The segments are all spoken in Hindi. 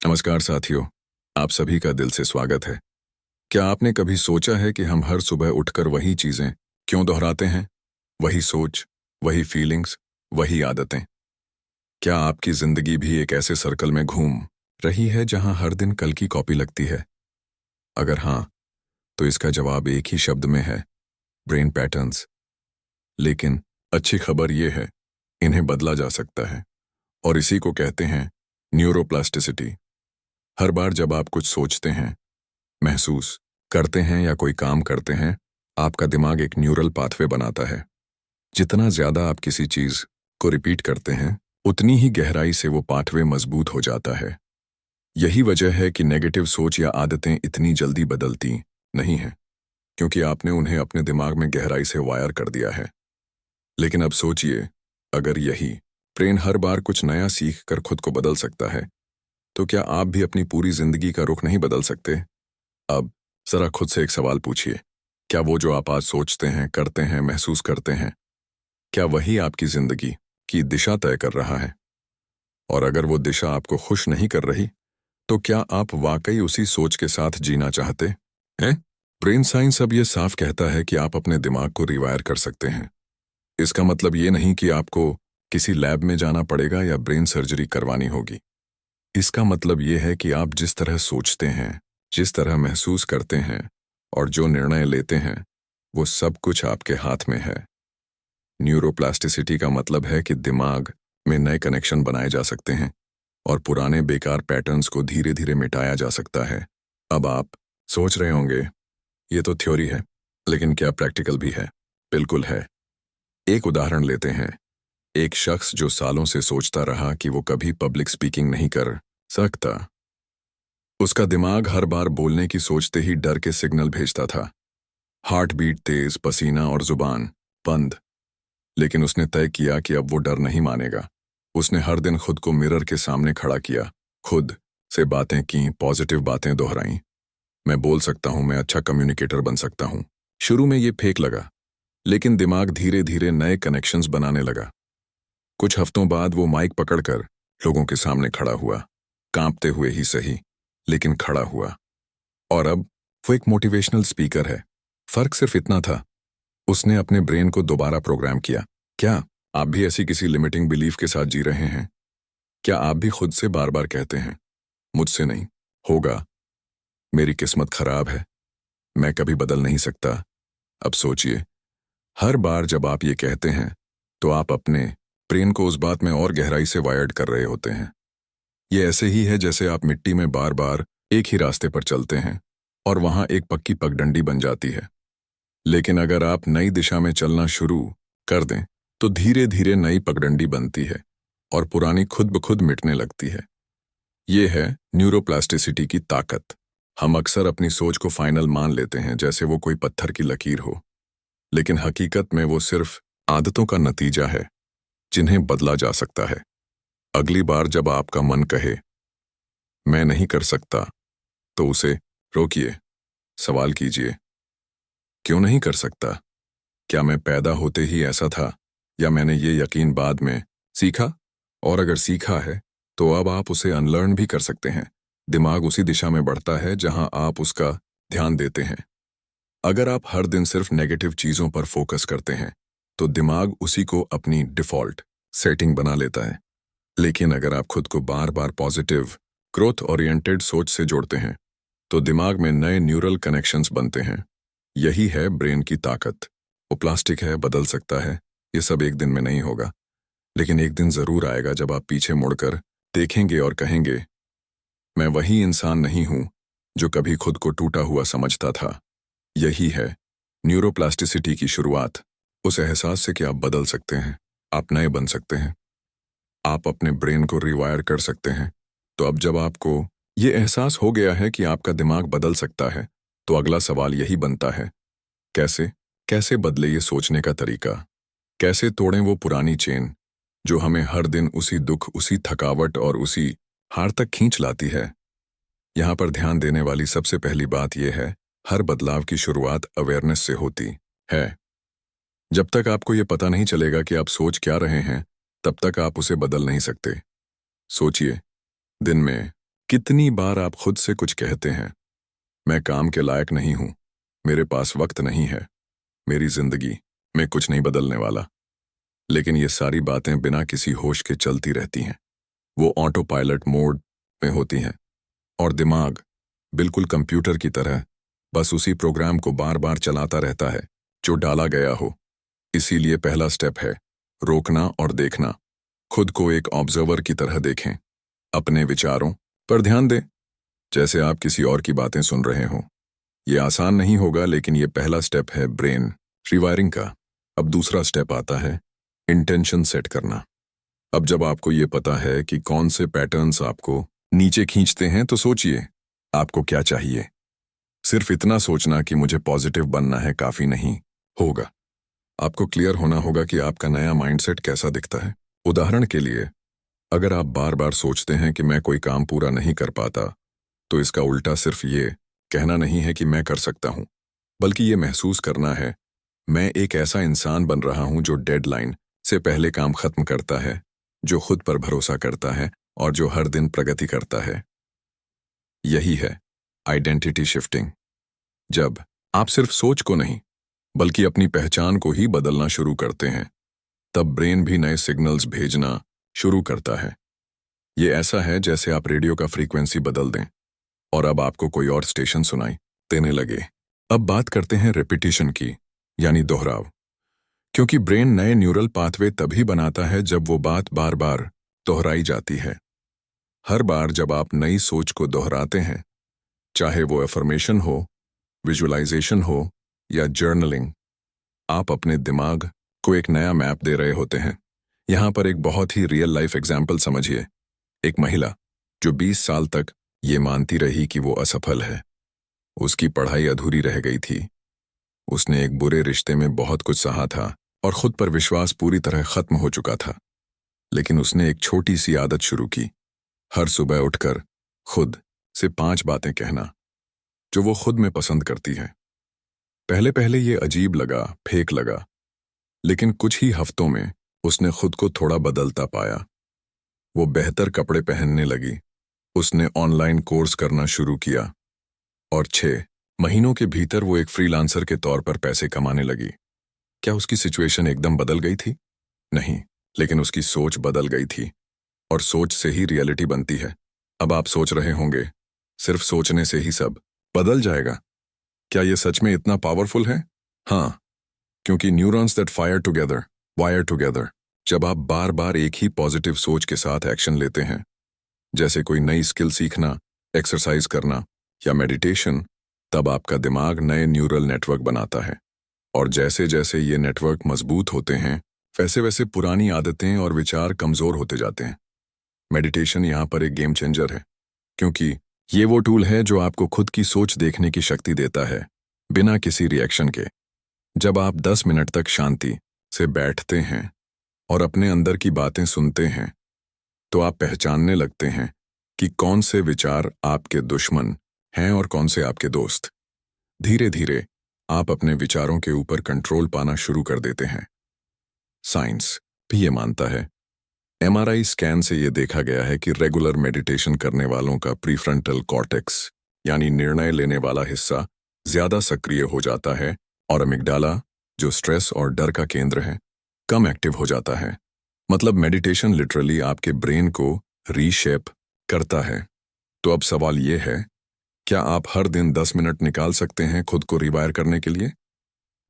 नमस्कार साथियों, आप सभी का दिल से स्वागत है। क्या आपने कभी सोचा है कि हम हर सुबह उठकर वही चीजें क्यों दोहराते हैं? वही सोच, वही फीलिंग्स, वही आदतें। क्या आपकी जिंदगी भी एक ऐसे सर्कल में घूम रही है जहां हर दिन कल की कॉपी लगती है? अगर हाँ, तो इसका जवाब एक ही शब्द में है, ब्रेन पैटर्न्स। लेकिन अच्छी खबर यह है, इन्हें बदला जा सकता है और इसी को कहते हैं न्यूरोप्लास्टिसिटी। हर बार जब आप कुछ सोचते हैं, महसूस करते हैं या कोई काम करते हैं, आपका दिमाग एक न्यूरल पाथवे बनाता है। जितना ज्यादा आप किसी चीज को रिपीट करते हैं, उतनी ही गहराई से वो पाथवे मजबूत हो जाता है। यही वजह है कि नेगेटिव सोच या आदतें इतनी जल्दी बदलती नहीं हैं, क्योंकि आपने उन्हें अपने दिमाग में गहराई से वायर कर दिया है। लेकिन अब सोचिए, अगर यही ब्रेन हर बार कुछ नया सीख कर खुद को बदल सकता है, तो क्या आप भी अपनी पूरी जिंदगी का रुख नहीं बदल सकते? अब जरा खुद से एक सवाल पूछिए, क्या वो जो आप आज सोचते हैं, करते हैं, महसूस करते हैं, क्या वही आपकी जिंदगी की दिशा तय कर रहा है? और अगर वो दिशा आपको खुश नहीं कर रही, तो क्या आप वाकई उसी सोच के साथ जीना चाहते हैं? ब्रेन साइंस अब ये साफ कहता है कि आप अपने दिमाग को रिवायर कर सकते हैं। इसका मतलब ये नहीं कि आपको किसी लैब में जाना पड़ेगा या ब्रेन सर्जरी करवानी होगी। इसका मतलब ये है कि आप जिस तरह सोचते हैं, जिस तरह महसूस करते हैं और जो निर्णय लेते हैं, वो सब कुछ आपके हाथ में है। न्यूरोप्लास्टिसिटी का मतलब है कि दिमाग में नए कनेक्शन बनाए जा सकते हैं और पुराने बेकार पैटर्न्स को धीरे धीरे मिटाया जा सकता है। अब आप सोच रहे होंगे, ये तो थ्योरी है, लेकिन क्या प्रैक्टिकल भी है? बिल्कुल है। एक उदाहरण लेते हैं। एक शख्स जो सालों से सोचता रहा कि वो कभी पब्लिक स्पीकिंग नहीं कर सकता। उसका दिमाग हर बार बोलने की सोचते ही डर के सिग्नल भेजता था। हार्ट बीट तेज, पसीना और जुबान बंद। लेकिन उसने तय किया कि अब वो डर नहीं मानेगा। उसने हर दिन खुद को मिरर के सामने खड़ा किया, खुद से बातें की, पॉजिटिव बातें दोहराई। मैं बोल सकता हूं, मैं अच्छा कम्युनिकेटर बन सकता हूं। शुरू में ये फेक लगा, लेकिन दिमाग धीरे धीरे नए कनेक्शंस बनाने लगा। कुछ हफ्तों बाद वो माइक पकड़कर लोगों के सामने खड़ा हुआ, कांपते हुए ही सही, लेकिन खड़ा हुआ। और अब वो एक मोटिवेशनल स्पीकर है। फर्क सिर्फ इतना था, उसने अपने ब्रेन को दोबारा प्रोग्राम किया। क्या आप भी ऐसी किसी लिमिटिंग बिलीफ के साथ जी रहे हैं? क्या आप भी खुद से बार बार कहते हैं, मुझसे नहीं होगा, मेरी किस्मत खराब है, मैं कभी बदल नहीं सकता? अब सोचिए, हर बार जब आप ये कहते हैं, तो आप अपने ब्रेन को उस बात में और गहराई से वायर्ड कर रहे होते हैं। ये ऐसे ही है जैसे आप मिट्टी में बार बार एक ही रास्ते पर चलते हैं और वहां एक पक्की पगडंडी बन जाती है। लेकिन अगर आप नई दिशा में चलना शुरू कर दें, तो धीरे धीरे नई पगडंडी बनती है और पुरानी खुद ब खुद मिटने लगती है। ये है न्यूरोप्लास्टिसिटी की ताकत। हम अक्सर अपनी सोच को फाइनल मान लेते हैं, जैसे वो कोई पत्थर की लकीर हो, लेकिन हकीकत में वो सिर्फ आदतों का नतीजा है, जिन्हें बदला जा सकता है। अगली बार जब आपका मन कहे, मैं नहीं कर सकता, तो उसे रोकिए। सवाल कीजिए, क्यों नहीं कर सकता? क्या मैं पैदा होते ही ऐसा था, या मैंने ये यकीन बाद में सीखा? और अगर सीखा है, तो अब आप उसे अनलर्न भी कर सकते हैं। दिमाग उसी दिशा में बढ़ता है जहां आप उसका ध्यान देते हैं। अगर आप हर दिन सिर्फ नेगेटिव चीजों पर फोकस करते हैं, तो दिमाग उसी को अपनी डिफॉल्ट सेटिंग बना लेता है। लेकिन अगर आप खुद को बार बार पॉजिटिव, ग्रोथ ओरिएंटेड सोच से जोड़ते हैं, तो दिमाग में नए न्यूरल कनेक्शंस बनते हैं। यही है ब्रेन की ताकत। वो प्लास्टिक है, बदल सकता है, ये सब एक दिन में नहीं होगा, लेकिन एक दिन जरूर आएगा जब आप पीछे मुड़कर देखेंगे और कहेंगे, मैं वही इंसान नहीं हूं जो कभी खुद को टूटा हुआ समझता था। यही है न्यूरोप्लास्टिसिटी की शुरुआत, उस एहसास से कि आप बदल सकते हैं, आप नए बन सकते हैं, आप अपने ब्रेन को रिवायर कर सकते हैं। तो अब जब आपको ये एहसास हो गया है कि आपका दिमाग बदल सकता है, तो अगला सवाल यही बनता है, कैसे? कैसे बदले ये सोचने का तरीका? कैसे तोड़ें वो पुरानी चेन जो हमें हर दिन उसी दुख, उसी थकावट और उसी हार तक खींच लाती है? यहाँ पर ध्यान देने वाली सबसे पहली बात यह है, हर बदलाव की शुरुआत अवेयरनेस से होती है। जब तक आपको ये पता नहीं चलेगा कि आप सोच क्या रहे हैं, तब तक आप उसे बदल नहीं सकते। सोचिए, दिन में कितनी बार आप खुद से कुछ कहते हैं, मैं काम के लायक नहीं हूं, मेरे पास वक्त नहीं है, मेरी जिंदगी में कुछ नहीं बदलने वाला। लेकिन ये सारी बातें बिना किसी होश के चलती रहती हैं। वो ऑटो पायलट मोड में होती हैं और दिमाग बिल्कुल कंप्यूटर की तरह बस उसी प्रोग्राम को बार बार चलाता रहता है जो डाला गया हो। इसीलिए पहला स्टेप है रोकना और देखना। खुद को एक ऑब्जर्वर की तरह देखें, अपने विचारों पर ध्यान दें जैसे आप किसी और की बातें सुन रहे हों। ये आसान नहीं होगा, लेकिन ये पहला स्टेप है ब्रेन रिवायरिंग का। अब दूसरा स्टेप आता है इंटेंशन सेट करना। अब जब आपको ये पता है कि कौन से पैटर्न्स आपको नीचे खींचते हैं, तो सोचिए आपको क्या चाहिए। सिर्फ इतना सोचना कि मुझे पॉजिटिव बनना है काफी नहीं होगा। आपको क्लियर होना होगा कि आपका नया माइंडसेट कैसा दिखता है। उदाहरण के लिए, अगर आप बार बार सोचते हैं कि मैं कोई काम पूरा नहीं कर पाता, तो इसका उल्टा सिर्फ ये कहना नहीं है कि मैं कर सकता हूं, बल्कि ये महसूस करना है मैं एक ऐसा इंसान बन रहा हूं जो डेडलाइन से पहले काम खत्म करता है, जो खुद पर भरोसा करता है और जो हर दिन प्रगति करता है। यही है आइडेंटिटी शिफ्टिंग। जब आप सिर्फ सोच को नहीं बल्कि अपनी पहचान को ही बदलना शुरू करते हैं, तब ब्रेन भी नए सिग्नल्स भेजना शुरू करता है। ये ऐसा है जैसे आप रेडियो का फ्रीक्वेंसी बदल दें और अब आपको कोई और स्टेशन सुनाई देने लगे। अब बात करते हैं रिपीटिशन की, यानी दोहराव। क्योंकि ब्रेन नए न्यूरल पाथवे तभी बनाता है जब वो बात बार बार दोहराई जाती है। हर बार जब आप नई सोच को दोहराते हैं, चाहे वो अफर्मेशन हो, विजुअलाइजेशन हो या जर्नलिंग, आप अपने दिमाग को एक नया मैप दे रहे होते हैं। यहां पर एक बहुत ही रियल लाइफ एग्जाम्पल समझिए। एक महिला जो 20 साल तक ये मानती रही कि वो असफल है, उसकी पढ़ाई अधूरी रह गई थी, उसने एक बुरे रिश्ते में बहुत कुछ सहा था और खुद पर विश्वास पूरी तरह खत्म हो चुका था। लेकिन उसने एक छोटी सी आदत शुरू की, हर सुबह उठकर खुद से 5 बातें कहना जो वो खुद में पसंद करती है। पहले पहले ये अजीब लगा, फेक लगा, लेकिन कुछ ही हफ्तों में उसने खुद को थोड़ा बदलता पाया। वो बेहतर कपड़े पहनने लगी, उसने ऑनलाइन कोर्स करना शुरू किया और 6 महीनों के भीतर वो एक फ्रीलांसर के तौर पर पैसे कमाने लगी। क्या उसकी सिचुएशन एकदम बदल गई थी? नहीं, लेकिन उसकी सोच बदल गई थी और सोच से ही रियलिटी बनती है। अब आप सोच रहे होंगे, सिर्फ सोचने से ही सब बदल जाएगा। क्या ये सच में इतना पावरफुल है? हाँ, क्योंकि neurons that fire together wire together. जब आप बार बार एक ही पॉजिटिव सोच के साथ एक्शन लेते हैं, जैसे कोई नई स्किल सीखना, एक्सरसाइज करना या मेडिटेशन, तब आपका दिमाग नए न्यूरल नेटवर्क बनाता है। और जैसे जैसे ये नेटवर्क मजबूत होते हैं, वैसे वैसे पुरानी आदतें और विचार कमजोर होते जाते हैं। मेडिटेशन यहाँ पर एक गेम चेंजर है, क्योंकि ये वो टूल है जो आपको खुद की सोच देखने की शक्ति देता है, बिना किसी रिएक्शन के। जब आप 10 मिनट तक शांति से बैठते हैं और अपने अंदर की बातें सुनते हैं, तो आप पहचानने लगते हैं कि कौन से विचार आपके दुश्मन हैं और कौन से आपके दोस्त। धीरे धीरे आप अपने विचारों के ऊपर कंट्रोल पाना शुरू कर देते हैं। साइंस भी ये मानता है, एमआरआई स्कैन से ये देखा गया है कि रेगुलर मेडिटेशन करने वालों का प्रीफ्रंटल कॉर्टेक्स, यानी निर्णय लेने वाला हिस्सा, ज्यादा सक्रिय हो जाता है और अमिगडाला, जो स्ट्रेस और डर का केंद्र है, कम एक्टिव हो जाता है। मतलब मेडिटेशन लिटरली आपके ब्रेन को रीशेप करता है। तो अब सवाल ये है, क्या आप हर दिन 10 मिनट निकाल सकते हैं खुद को रिवायर करने के लिए?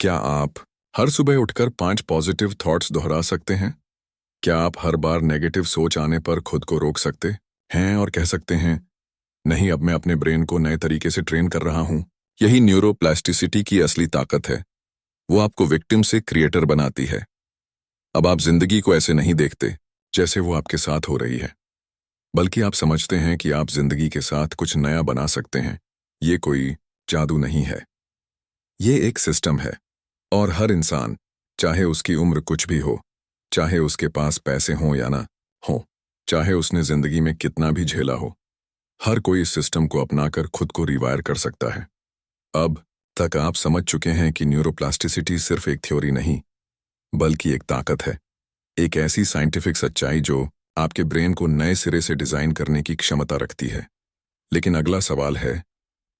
क्या आप हर सुबह उठकर 5 पॉजिटिव थॉट्स दोहरा सकते हैं? क्या आप हर बार नेगेटिव सोच आने पर खुद को रोक सकते हैं और कह सकते हैं, नहीं, अब मैं अपने ब्रेन को नए तरीके से ट्रेन कर रहा हूं? यही न्यूरोप्लास्टिसिटी की असली ताकत है। वो आपको विक्टिम से क्रिएटर बनाती है। अब आप जिंदगी को ऐसे नहीं देखते जैसे वो आपके साथ हो रही है, बल्कि आप समझते हैं कि आप जिंदगी के साथ कुछ नया बना सकते हैं। ये कोई जादू नहीं है, ये एक सिस्टम है। और हर इंसान, चाहे उसकी उम्र कुछ भी हो, चाहे उसके पास पैसे हों या ना हो, चाहे उसने जिंदगी में कितना भी झेला हो, हर कोई इस सिस्टम को अपनाकर खुद को रिवायर कर सकता है। अब तक आप समझ चुके हैं कि न्यूरोप्लास्टिसिटी सिर्फ एक थ्योरी नहीं, बल्कि एक ताकत है, एक ऐसी साइंटिफिक सच्चाई जो आपके ब्रेन को नए सिरे से डिजाइन करने की क्षमता रखती है। लेकिन अगला सवाल है,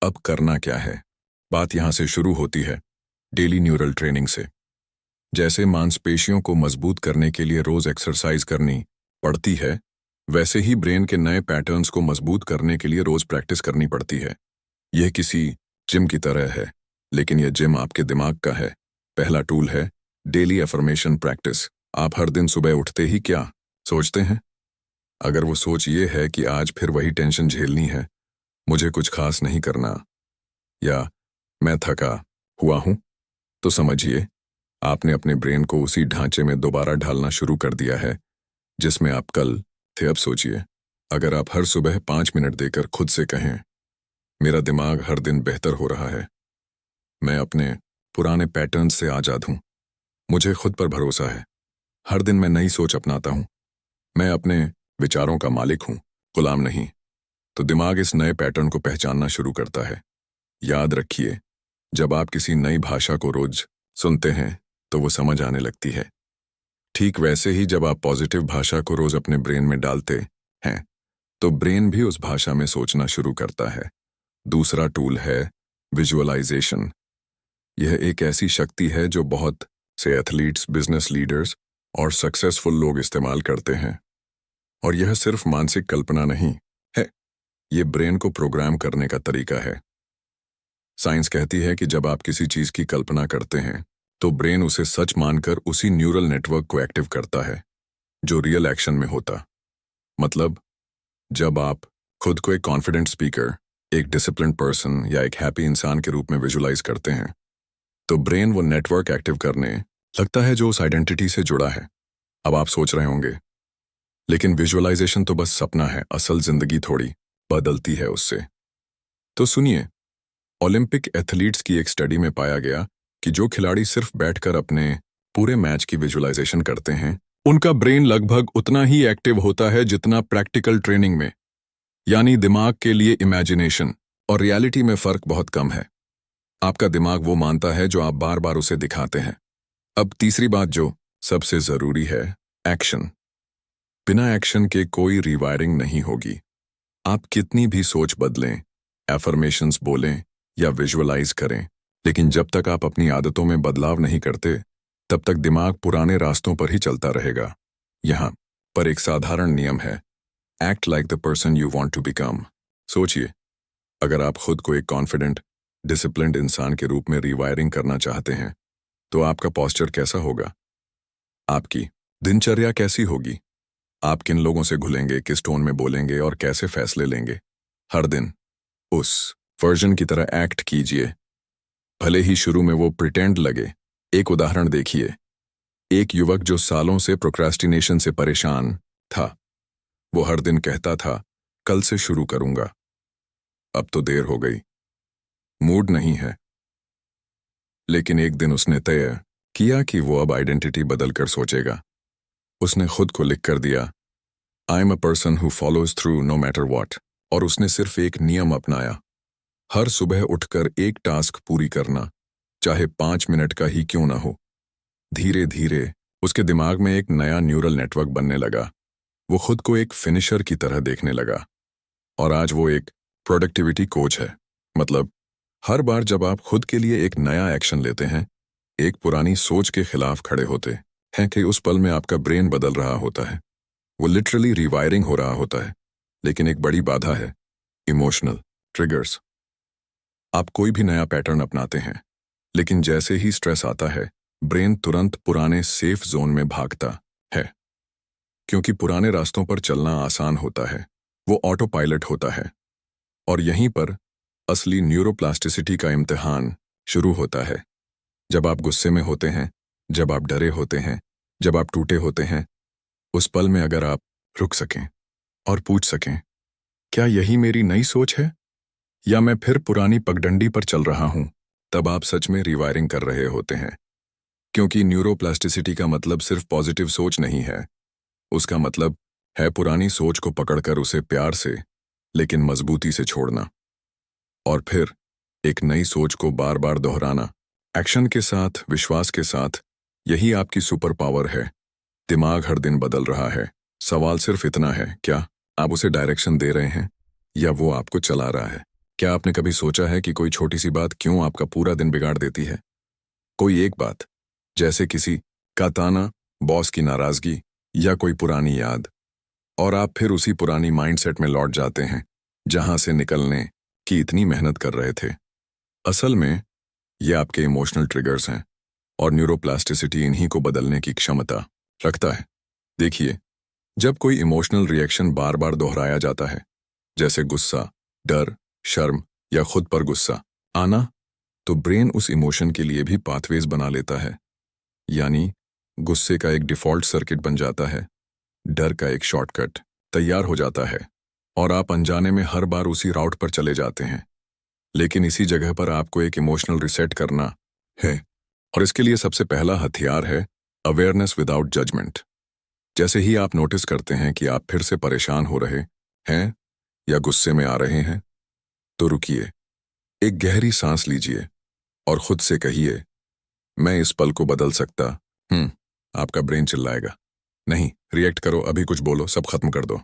अब करना क्या है? बात यहां से शुरू होती है, डेली न्यूरल ट्रेनिंग से। जैसे मांसपेशियों को मजबूत करने के लिए रोज एक्सरसाइज करनी पड़ती है, वैसे ही ब्रेन के नए पैटर्न्स को मजबूत करने के लिए रोज प्रैक्टिस करनी पड़ती है। यह किसी जिम की तरह है, लेकिन यह जिम आपके दिमाग का है। पहला टूल है डेली अफर्मेशन प्रैक्टिस। आप हर दिन सुबह उठते ही क्या सोचते हैं? अगर वो सोच ये है कि आज फिर वही टेंशन झेलनी है, मुझे कुछ खास नहीं करना, या मैं थका हुआ हूं, तो समझिए आपने अपने ब्रेन को उसी ढांचे में दोबारा ढालना शुरू कर दिया है जिसमें आप कल थे। अब सोचिए, अगर आप हर सुबह 5 मिनट देकर खुद से कहें, मेरा दिमाग हर दिन बेहतर हो रहा है, मैं अपने पुराने पैटर्न से आजाद हूं, मुझे खुद पर भरोसा है, हर दिन मैं नई सोच अपनाता हूं, मैं अपने विचारों का मालिक हूं, गुलाम नहीं, तो दिमाग इस नए पैटर्न को पहचानना शुरू करता है। याद रखिए, जब आप किसी नई भाषा को रोज सुनते हैं तो वो समझ आने लगती है। ठीक वैसे ही जब आप पॉजिटिव भाषा को रोज अपने ब्रेन में डालते हैं तो ब्रेन भी उस भाषा में सोचना शुरू करता है। दूसरा टूल है विजुअलाइजेशन। यह एक ऐसी शक्ति है जो बहुत से एथलीट्स, बिजनेस लीडर्स और सक्सेसफुल लोग इस्तेमाल करते हैं। और यह सिर्फ मानसिक कल्पना नहीं है, यह ब्रेन को प्रोग्राम करने का तरीका है। साइंस कहती है कि जब आप किसी चीज की कल्पना करते हैं तो ब्रेन उसे सच मानकर उसी न्यूरल नेटवर्क को एक्टिव करता है जो रियल एक्शन में होता। मतलब, जब आप खुद को एक कॉन्फिडेंट स्पीकर, एक डिसिप्लिन्ड पर्सन या एक हैप्पी इंसान के रूप में विजुलाइज करते हैं तो ब्रेन वो नेटवर्क एक्टिव करने लगता है जो उस आइडेंटिटी से जुड़ा है। अब आप सोच रहे होंगे, लेकिन विजुअलाइजेशन तो बस सपना है, असल जिंदगी थोड़ी बदलती है उससे। तो सुनिए, ओलंपिक एथलीट्स की एक स्टडी में पाया गया कि जो खिलाड़ी सिर्फ बैठकर अपने पूरे मैच की विजुअलाइजेशन करते हैं, उनका ब्रेन लगभग उतना ही एक्टिव होता है जितना प्रैक्टिकल ट्रेनिंग में। यानी दिमाग के लिए इमेजिनेशन और रियलिटी में फर्क बहुत कम है। आपका दिमाग वो मानता है जो आप बार बार उसे दिखाते हैं। अब तीसरी बात जो सबसे जरूरी है, एक्शन। बिना एक्शन के कोई रिवायरिंग नहीं होगी। आप कितनी भी सोच बदलें, एफर्मेशंस बोलें या विजुअलाइज करें, लेकिन जब तक आप अपनी आदतों में बदलाव नहीं करते, तब तक दिमाग पुराने रास्तों पर ही चलता रहेगा। यहां पर एक साधारण नियम है, act like the person you want to become. सोचिए, अगर आप खुद को एक कॉन्फिडेंट, डिसिप्लिन्ड इंसान के रूप में रिवायरिंग करना चाहते हैं, तो आपका पोस्चर कैसा होगा? आपकी दिनचर्या कैसी होगी? आप किन लोगों से घुलेंगे, किस टोन में बोलेंगे और कैसे फैसले लेंगे? हर दिन उस वर्जन की तरह एक्ट कीजिए, भले ही शुरू में वो प्रिटेंड लगे। एक उदाहरण देखिए, एक युवक जो सालों से प्रोक्रास्टिनेशन से परेशान था, वो हर दिन कहता था, कल से शुरू करूंगा। अब तो देर हो गई, मूड नहीं है। लेकिन एक दिन उसने तय किया कि वो अब आइडेंटिटी बदलकर सोचेगा। उसने खुद को लिख कर दिया, I am a person who follows through no matter what. और उसने सिर्फ एक नियम अपनाया, हर सुबह उठकर एक टास्क पूरी करना, चाहे 5 मिनट का ही क्यों ना हो। धीरे धीरे उसके दिमाग में एक नया न्यूरल नेटवर्क बनने लगा। वो खुद को एक फिनिशर की तरह देखने लगा। और आज वो एक प्रोडक्टिविटी कोच है। मतलब, हर बार जब आप खुद के लिए एक नया एक्शन लेते हैं, एक पुरानी सोच के खिलाफ खड़े होते हैं कि उस पल में आपका ब्रेन बदल रहा होता है। वो लिटरली रिवायरिंग हो रहा होता है। लेकिन एक बड़ी बाधा है, इमोशनल ट्रिगर्स। आप कोई भी नया पैटर्न अपनाते हैं, लेकिन जैसे ही स्ट्रेस आता है, ब्रेन तुरंत पुराने सेफ जोन में भागता है। क्योंकि पुराने रास्तों पर चलना आसान होता है, वो ऑटो पायलट होता है। और यहीं पर असली न्यूरोप्लास्टिसिटी का इम्तिहान शुरू होता है। जब आप गुस्से में होते हैं, जब आप डरे होते हैं, जब आप टूटे होते हैं, उस पल में अगर आप रुक सकें और पूछ सकें, क्या यही मेरी नई सोच है या मैं फिर पुरानी पगडंडी पर चल रहा हूं, तब आप सच में रिवायरिंग कर रहे होते हैं। क्योंकि न्यूरोप्लास्टिसिटी का मतलब सिर्फ पॉजिटिव सोच नहीं है, उसका मतलब है पुरानी सोच को पकड़कर उसे प्यार से लेकिन मजबूती से छोड़ना, और फिर एक नई सोच को बार बार दोहराना, एक्शन के साथ, विश्वास के साथ। यही आपकी सुपर पावर है। दिमाग हर दिन बदल रहा है, सवाल सिर्फ इतना है, क्या आप उसे डायरेक्शन दे रहे हैं? या वो आपको चला रहा है? क्या आपने कभी सोचा है कि कोई छोटी सी बात क्यों आपका पूरा दिन बिगाड़ देती है? कोई एक बात, जैसे किसी का ताना, बॉस की नाराजगी या कोई पुरानी याद, और आप फिर उसी पुरानी माइंडसेट में लौट जाते हैं जहां से निकलने की इतनी मेहनत कर रहे थे। असल में ये आपके इमोशनल ट्रिगर्स हैं और न्यूरोप्लास्टिसिटी इन्हीं को बदलने की क्षमता रखता है। देखिए, जब कोई इमोशनल रिएक्शन बार बार दोहराया जाता है, जैसे गुस्सा, डर, शर्म या खुद पर गुस्सा आना, तो ब्रेन उस इमोशन के लिए भी पाथवेज बना लेता है। यानी गुस्से का एक डिफॉल्ट सर्किट बन जाता है, डर का एक शॉर्टकट तैयार हो जाता है और आप अनजाने में हर बार उसी राउट पर चले जाते हैं। लेकिन इसी जगह पर आपको एक इमोशनल रिसेट करना है, और इसके लिए सबसे पहला हथियार है अवेयरनेस विदाउट जजमेंट। जैसे ही आप नोटिस करते हैं कि आप फिर से परेशान हो रहे हैं या गुस्से में आ रहे हैं, तो रुकिए, एक गहरी सांस लीजिए और खुद से कहिए, मैं इस पल को बदल सकता हूं। आपका ब्रेन चिल्लाएगा, नहीं, रिएक्ट करो, अभी कुछ बोलो, सब खत्म कर दो।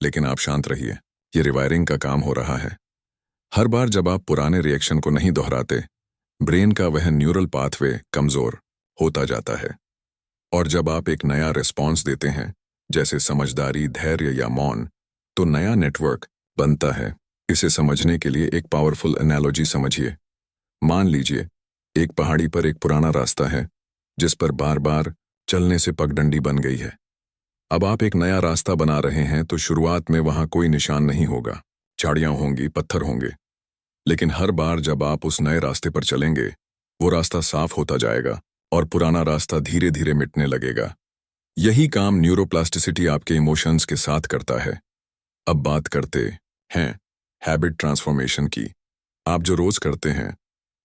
लेकिन आप शांत रहिए, ये रिवायरिंग का काम हो रहा है। हर बार जब आप पुराने रिएक्शन को नहीं दोहराते, ब्रेन का वह न्यूरल पाथवे कमजोर होता जाता है, और जब आप एक नया रिस्पॉन्स देते हैं, जैसे समझदारी, धैर्य या मौन, तो नया नेटवर्क बनता है। इसे समझने के लिए एक पावरफुल एनालॉजी समझिए। मान लीजिए एक पहाड़ी पर एक पुराना रास्ता है जिस पर बार बार चलने से पगडंडी बन गई है। अब आप एक नया रास्ता बना रहे हैं तो शुरुआत में वहां कोई निशान नहीं होगा, झाड़ियां होंगी, पत्थर होंगे। लेकिन हर बार जब आप उस नए रास्ते पर चलेंगे, वो रास्ता साफ होता जाएगा और पुराना रास्ता धीरे धीरे मिटने लगेगा। यही काम न्यूरोप्लास्टिसिटी आपके इमोशंस के साथ करता है। अब बात करते हैं हैबिट ट्रांसफॉर्मेशन की। आप जो रोज करते हैं,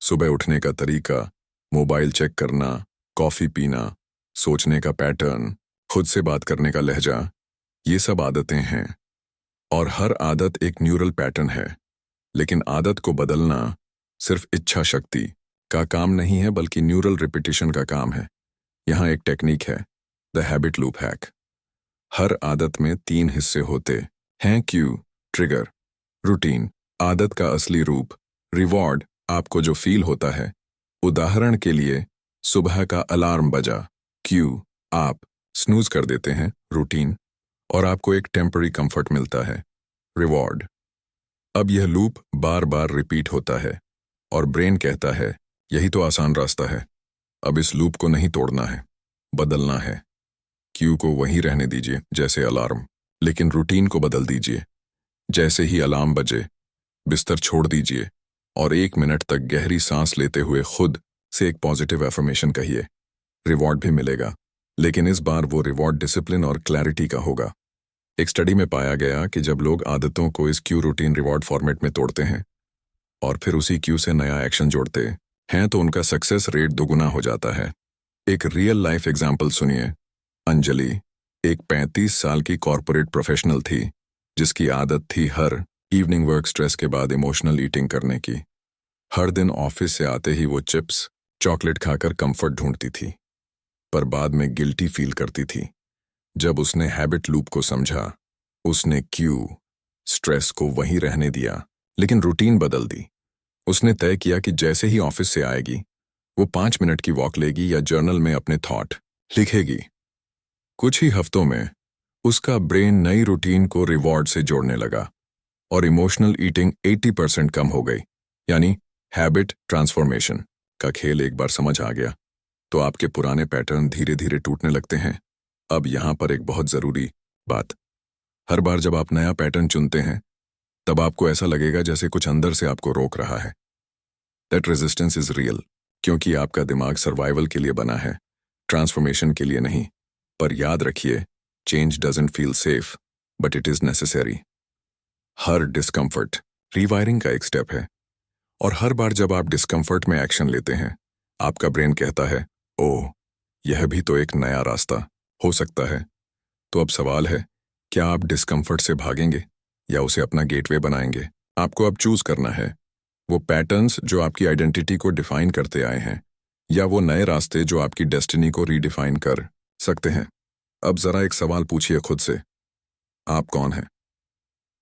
सुबह उठने का तरीका, मोबाइल चेक करना, कॉफी पीना, सोचने का पैटर्न, खुद से बात करने का लहजा, ये सब आदतें हैं। और हर आदत एक न्यूरल पैटर्न है। लेकिन आदत को बदलना सिर्फ इच्छा शक्ति का काम नहीं है, बल्कि न्यूरल रिपीटिशन का काम है। यहाँ एक टेक्निक है, द हैबिट लूप हैक। हर आदत में 3 हिस्से होते हैं, क्यू, ट्रिगर, रूटीन। आदत का असली रूप, रिवॉर्ड, आपको जो फील होता है। उदाहरण के लिए, सुबह का अलार्म बजा, क्यू, आप स्नूज कर देते हैं, रूटीन, और आपको एक टेम्पररी कंफर्ट मिलता है, रिवॉर्ड। अब यह लूप बार बार रिपीट होता है और ब्रेन कहता है, यही तो आसान रास्ता है। अब इस लूप को नहीं तोड़ना है, बदलना है। क्यू को वहीं रहने दीजिए जैसे अलार्म, लेकिन रूटीन को बदल दीजिए। जैसे ही अलार्म बजे, बिस्तर छोड़ दीजिए और 1 मिनट तक गहरी सांस लेते हुए खुद से एक पॉजिटिव एफर्मेशन कहिए। रिवॉर्ड भी मिलेगा, लेकिन इस बार वो रिवॉर्ड डिसिप्लिन और क्लैरिटी का होगा। एक स्टडी में पाया गया कि जब लोग आदतों को इस क्यू रूटीन रिवॉर्ड फॉर्मेट में तोड़ते हैं और फिर उसी क्यू से नया एक्शन जोड़ते हैं, तो उनका सक्सेस रेट दोगुना हो जाता है। एक रियल लाइफ एग्जाम्पल सुनिए। अंजलि एक 35 साल की कॉरपोरेट प्रोफेशनल थी जिसकी आदत थी हर इवनिंग वर्क स्ट्रेस के बाद इमोशनल ईटिंग करने की। हर दिन ऑफिस से आते ही वो चिप्स, चॉकलेट खाकर कंफर्ट ढूंढती थी, पर बाद में गिल्टी फील करती थी। जब उसने हैबिट लूप को समझा, उसने क्यू, स्ट्रेस को वहीं रहने दिया, लेकिन रूटीन बदल दी। उसने तय किया कि जैसे ही ऑफिस से आएगी, वो 5 मिनट की वॉक लेगी या जर्नल में अपने थॉट लिखेगी। कुछ ही हफ्तों में उसका ब्रेन नई रूटीन को रिवॉर्ड से जोड़ने लगा और इमोशनल ईटिंग 80% कम हो गई। यानी हैबिट ट्रांसफॉर्मेशन का खेल एक बार समझ आ गया तो आपके पुराने पैटर्न धीरे धीरे टूटने लगते हैं। अब यहाँ पर एक बहुत जरूरी बात, हर बार जब आप नया पैटर्न चुनते हैं, तब आपको ऐसा लगेगा जैसे कुछ अंदर से आपको रोक रहा है। दैट रेजिस्टेंस इज रियल, क्योंकि आपका दिमाग सर्वाइवल के लिए बना है, ट्रांसफॉर्मेशन के लिए नहीं। पर याद रखिए, change doesn't feel safe, but it is necessary. Her discomfort rewiring का एक स्टेप है, और हर बार जब आप डिस्कम्फर्ट में एक्शन लेते हैं, आपका ब्रेन कहता है, ओह, यह भी तो एक नया रास्ता हो सकता है। तो अब सवाल है, क्या आप डिस्कम्फर्ट से भागेंगे या उसे अपना गेटवे बनाएंगे? आपको अब चूज करना है, वो पैटर्न्स जो आपकी आइडेंटिटी को डिफाइन करते आए हैं, या वो नए रास्ते जो आपकी डेस्टिनी को रीडिफाइन कर सकते हैं। अब जरा एक सवाल पूछिए खुद से, आप कौन हैं?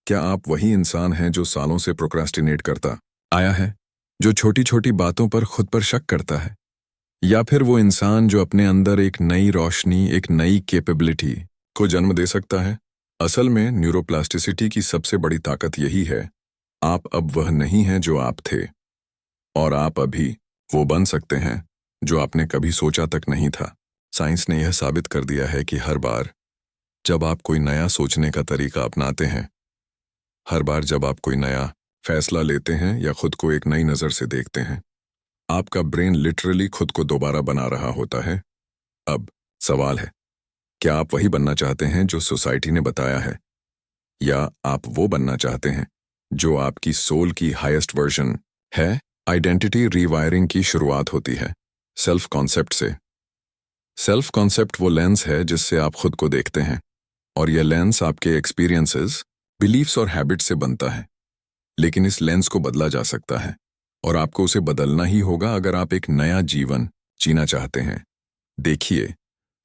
क्या आप वही इंसान हैं जो सालों से प्रोक्रास्टिनेट करता आया है, जो छोटी छोटी बातों पर खुद पर शक करता है? या फिर वो इंसान जो अपने अंदर एक नई रोशनी, एक नई कैपेबिलिटी को जन्म दे सकता है? असल में न्यूरोप्लास्टिसिटी की सबसे बड़ी ताकत यही है, आप अब वह नहीं हैं जो आप थे, और आप अभी वो बन सकते हैं जो आपने कभी सोचा तक नहीं था। साइंस ने यह साबित कर दिया है कि हर बार जब आप कोई नया सोचने का तरीका अपनाते हैं, हर बार जब आप कोई नया फैसला लेते हैं या खुद को एक नई नज़र से देखते हैं, आपका ब्रेन लिटरली खुद को दोबारा बना रहा होता है। अब सवाल है, क्या आप वही बनना चाहते हैं जो सोसाइटी ने बताया है, या आप वो बनना चाहते हैं जो आपकी सोल की हाईएस्ट वर्जन है? आइडेंटिटी रीवायरिंग की शुरुआत होती है सेल्फ कॉन्सेप्ट से। सेल्फ कॉन्सेप्ट वो लेंस है जिससे आप खुद को देखते हैं, और यह लेंस आपके एक्सपीरियंसेस, बिलीफ्स और हैबिट से बनता है। लेकिन इस लेंस को बदला जा सकता है, और आपको उसे बदलना ही होगा अगर आप एक नया जीवन जीना चाहते हैं। देखिए,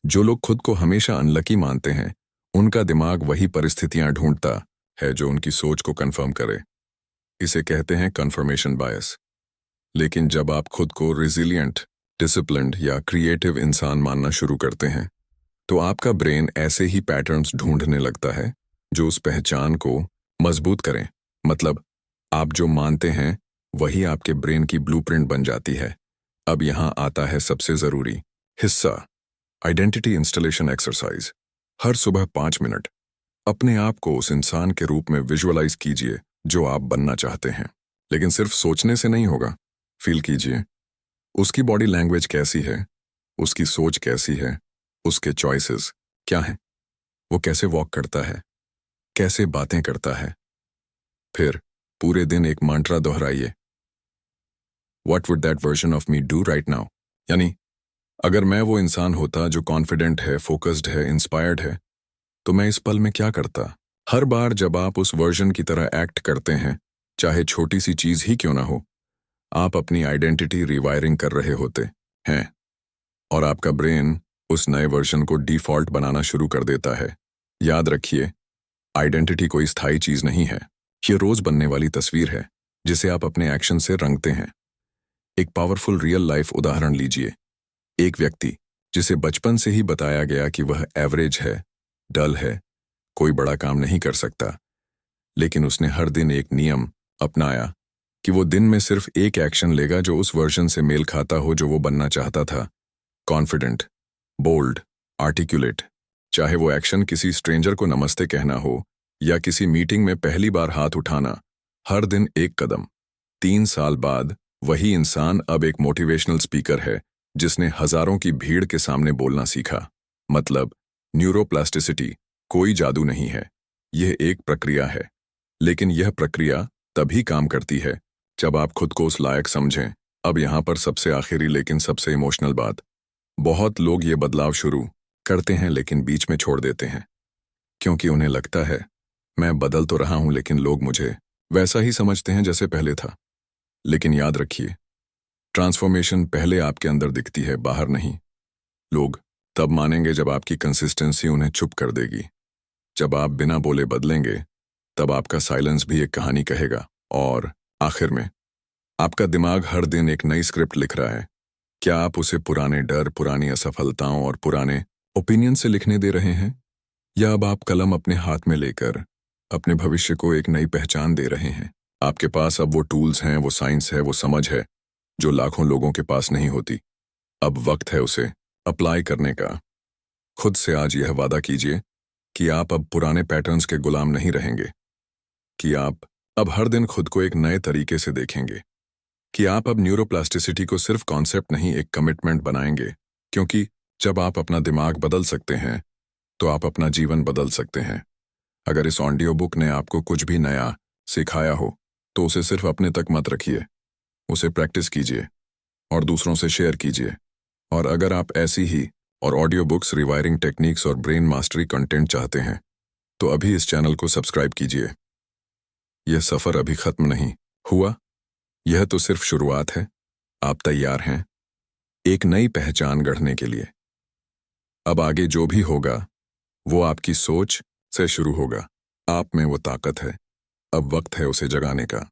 जो लोग खुद को हमेशा अनलकी मानते हैं, उनका दिमाग वही परिस्थितियां ढूंढता है जो उनकी सोच को कंफर्म करे। इसे कहते हैं कंफर्मेशन बायस। लेकिन जब आप खुद को रिजिलियंट, डिसिप्लिन्ड या क्रिएटिव इंसान मानना शुरू करते हैं, तो आपका ब्रेन ऐसे ही पैटर्न्स ढूंढने लगता है जो उस पहचान को मजबूत करें। मतलब, आप जो मानते हैं वही आपके ब्रेन की ब्लूप्रिंट बन जाती है। अब यहाँ आता है सबसे ज़रूरी हिस्सा, आइडेंटिटी इंस्टॉलेशन एक्सरसाइज। हर सुबह 5 मिनट अपने आप को उस इंसान के रूप में विजुअलाइज कीजिए जो आप बनना चाहते हैं। लेकिन सिर्फ सोचने से नहीं होगा, फील कीजिए। उसकी बॉडी लैंग्वेज कैसी है, उसकी सोच कैसी है, उसके चॉइसेस क्या हैं, वो कैसे वॉक करता है, कैसे बातें करता है। फिर पूरे दिन एक मंत्रा दोहराइए, what would that version of me do right now? यानी, अगर मैं वो इंसान होता जो कॉन्फिडेंट है, फोकस्ड है, इंस्पायर्ड है, तो मैं इस पल में क्या करता? हर बार जब आप उस वर्जन की तरह एक्ट करते हैं, चाहे छोटी सी चीज ही क्यों ना हो, आप अपनी आइडेंटिटी रिवायरिंग कर रहे होते हैं, और आपका ब्रेन उस नए वर्जन को डिफॉल्ट बनाना शुरू कर देता है। याद रखिए, आइडेंटिटी कोई स्थायी चीज नहीं है, ये रोज बनने वाली तस्वीर है जिसे आप अपने एक्शन से रंगते हैं। एक पावरफुल रियल लाइफ उदाहरण लीजिए। एक व्यक्ति जिसे बचपन से ही बताया गया कि वह एवरेज है, डल है, कोई बड़ा काम नहीं कर सकता, लेकिन उसने हर दिन एक नियम अपनाया कि वो दिन में सिर्फ एक एक्शन लेगा जो उस वर्जन से मेल खाता हो जो वो बनना चाहता था। Confident, bold, articulate. चाहे वो एक्शन किसी स्ट्रेंजर को नमस्ते कहना हो या किसी मीटिंग में पहली बार हाथ उठाना, हर दिन एक कदम। 3 साल बाद वही इंसान अब एक मोटिवेशनल स्पीकर है जिसने हजारों की भीड़ के सामने बोलना सीखा। मतलब, न्यूरोप्लास्टिसिटी कोई जादू नहीं है, यह एक प्रक्रिया है। लेकिन यह प्रक्रिया तभी काम करती है जब आप खुद को उस लायक समझें। अब यहाँ पर सबसे आखिरी लेकिन सबसे इमोशनल बात, बहुत लोग ये बदलाव शुरू करते हैं लेकिन बीच में छोड़ देते हैं, क्योंकि उन्हें लगता है मैं बदल तो रहा हूं लेकिन लोग मुझे वैसा ही समझते हैं जैसे पहले था। लेकिन याद रखिए, ट्रांसफॉर्मेशन पहले आपके अंदर दिखती है, बाहर नहीं। लोग तब मानेंगे जब आपकी कंसिस्टेंसी उन्हें चुप कर देगी। जब आप बिना बोले बदलेंगे, तब आपका साइलेंस भी एक कहानी कहेगा। और आखिर में, आपका दिमाग हर दिन एक नई स्क्रिप्ट लिख रहा है। क्या आप उसे पुराने डर, पुरानी असफलताओं और पुराने ओपिनियन से लिखने दे रहे हैं, या अब आप कलम अपने हाथ में लेकर अपने भविष्य को एक नई पहचान दे रहे हैं? आपके पास अब वो टूल्स हैं, वो साइंस है, वो समझ है जो लाखों लोगों के पास नहीं होती। अब वक्त है उसे अप्लाई करने का। खुद से आज यह वादा कीजिए कि आप अब पुराने पैटर्न्स के गुलाम नहीं रहेंगे, कि आप अब हर दिन खुद को एक नए तरीके से देखेंगे, कि आप अब न्यूरोप्लास्टिसिटी को सिर्फ कॉन्सेप्ट नहीं, एक कमिटमेंट बनाएंगे। क्योंकि जब आप अपना दिमाग बदल सकते हैं, तो आप अपना जीवन बदल सकते हैं। अगर इस ऑडियो बुक ने आपको कुछ भी नया सिखाया हो, तो उसे सिर्फ अपने तक मत रखिए, उसे प्रैक्टिस कीजिए और दूसरों से शेयर कीजिए। और अगर आप ऐसी ही और ऑडियो बुक्स, रिवायरिंग टेक्निक्स और ब्रेन मास्टरी कंटेंट चाहते हैं, तो अभी इस चैनल को सब्सक्राइब कीजिए। यह सफ़र अभी खत्म नहीं हुआ, यह तो सिर्फ शुरुआत है। आप तैयार हैं एक नई पहचान गढ़ने के लिए? अब आगे जो भी होगा, वो आपकी सोच से शुरू होगा। आप में वो ताकत है अब वक्त है उसे जगाने का।